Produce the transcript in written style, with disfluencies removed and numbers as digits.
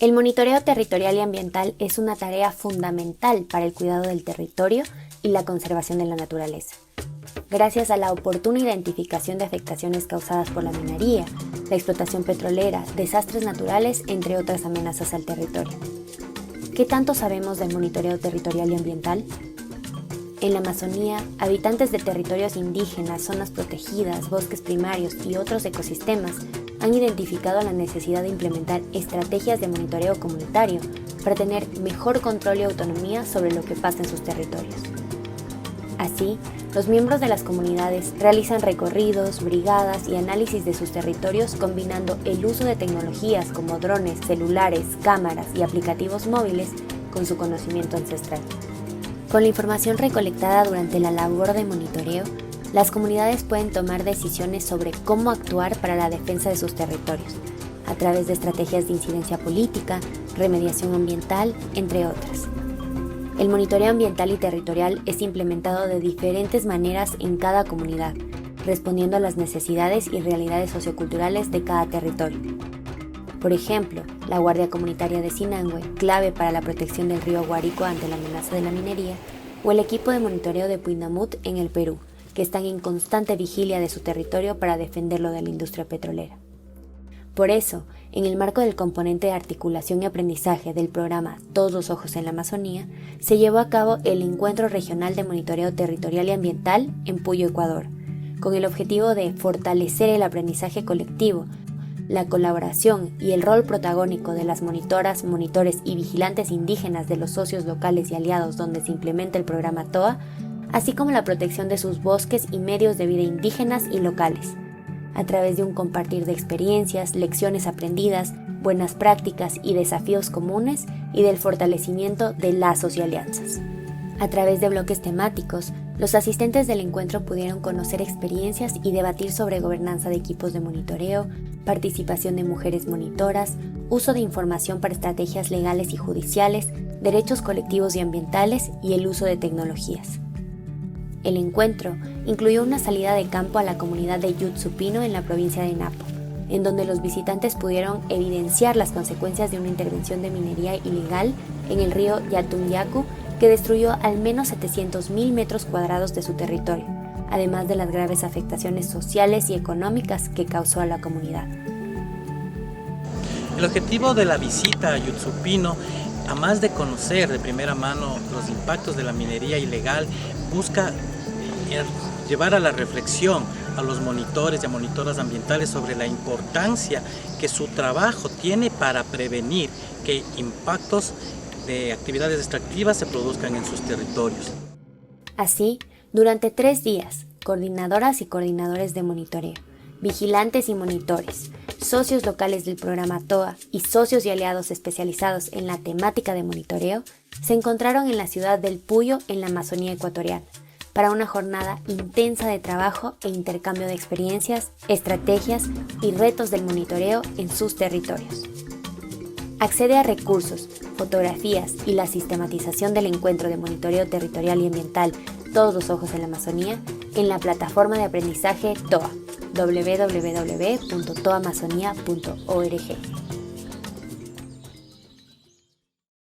El monitoreo territorial y ambiental es una tarea fundamental para el cuidado del territorio y la conservación de la naturaleza. Gracias a la oportuna identificación de afectaciones causadas por la minería, la explotación petrolera, desastres naturales, entre otras amenazas al territorio. ¿Qué tanto sabemos del monitoreo territorial y ambiental? En la Amazonía, habitantes de territorios indígenas, zonas protegidas, bosques primarios y otros ecosistemas han identificado la necesidad de implementar estrategias de monitoreo comunitario para tener mejor control y autonomía sobre lo que pasa en sus territorios. Así, los miembros de las comunidades realizan recorridos, brigadas y análisis de sus territorios combinando el uso de tecnologías como drones, celulares, cámaras y aplicativos móviles con su conocimiento ancestral. Con la información recolectada durante la labor de monitoreo, las comunidades pueden tomar decisiones sobre cómo actuar para la defensa de sus territorios, a través de estrategias de incidencia política, remediación ambiental, entre otras. El monitoreo ambiental y territorial es implementado de diferentes maneras en cada comunidad, respondiendo a las necesidades y realidades socioculturales de cada territorio. Por ejemplo, la Guardia Comunitaria de Sinangue, clave para la protección del río Guárico ante la amenaza de la minería, o el equipo de monitoreo de Puinamut en el Perú, que están en constante vigilia de su territorio para defenderlo de la industria petrolera. Por eso, en el marco del componente de articulación y aprendizaje del programa Todos los Ojos en la Amazonía, se llevó a cabo el Encuentro Regional de Monitoreo Territorial y Ambiental en Puyo, Ecuador, con el objetivo de fortalecer el aprendizaje colectivo, la colaboración y el rol protagónico de las monitoras, monitores y vigilantes indígenas de los socios locales y aliados donde se implementa el programa TOA, así como la protección de sus bosques y medios de vida indígenas y locales, a través de un compartir de experiencias, lecciones aprendidas, buenas prácticas y desafíos comunes y del fortalecimiento de lazos y alianzas. A través de bloques temáticos, los asistentes del encuentro pudieron conocer experiencias y debatir sobre gobernanza de equipos de monitoreo, participación de mujeres monitoras, uso de información para estrategias legales y judiciales, derechos colectivos y ambientales y el uso de tecnologías. El encuentro incluyó una salida de campo a la comunidad de Yutsupino en la provincia de Napo, en donde los visitantes pudieron evidenciar las consecuencias de una intervención de minería ilegal en el río Yatunyacu que destruyó al menos 700.000 metros cuadrados de su territorio, además de las graves afectaciones sociales y económicas que causó a la comunidad. El objetivo de la visita a Yutsupino, a más de conocer de primera mano los impactos de la minería ilegal, busca llevar a la reflexión a los monitores y a monitoras ambientales sobre la importancia que su trabajo tiene para prevenir que impactos de actividades extractivas se produzcan en sus territorios. Así, durante 3 días, coordinadoras y coordinadores de monitoreo, vigilantes y monitores, socios locales del programa TOA y socios y aliados especializados en la temática de monitoreo se encontraron en la ciudad del Puyo, en la Amazonía ecuatoriana, para una jornada intensa de trabajo e intercambio de experiencias, estrategias y retos del monitoreo en sus territorios. Accede a recursos, fotografías y la sistematización del encuentro de monitoreo territorial y ambiental Todos los Ojos en la Amazonía en la plataforma de aprendizaje TOA, www.toamazonía.org.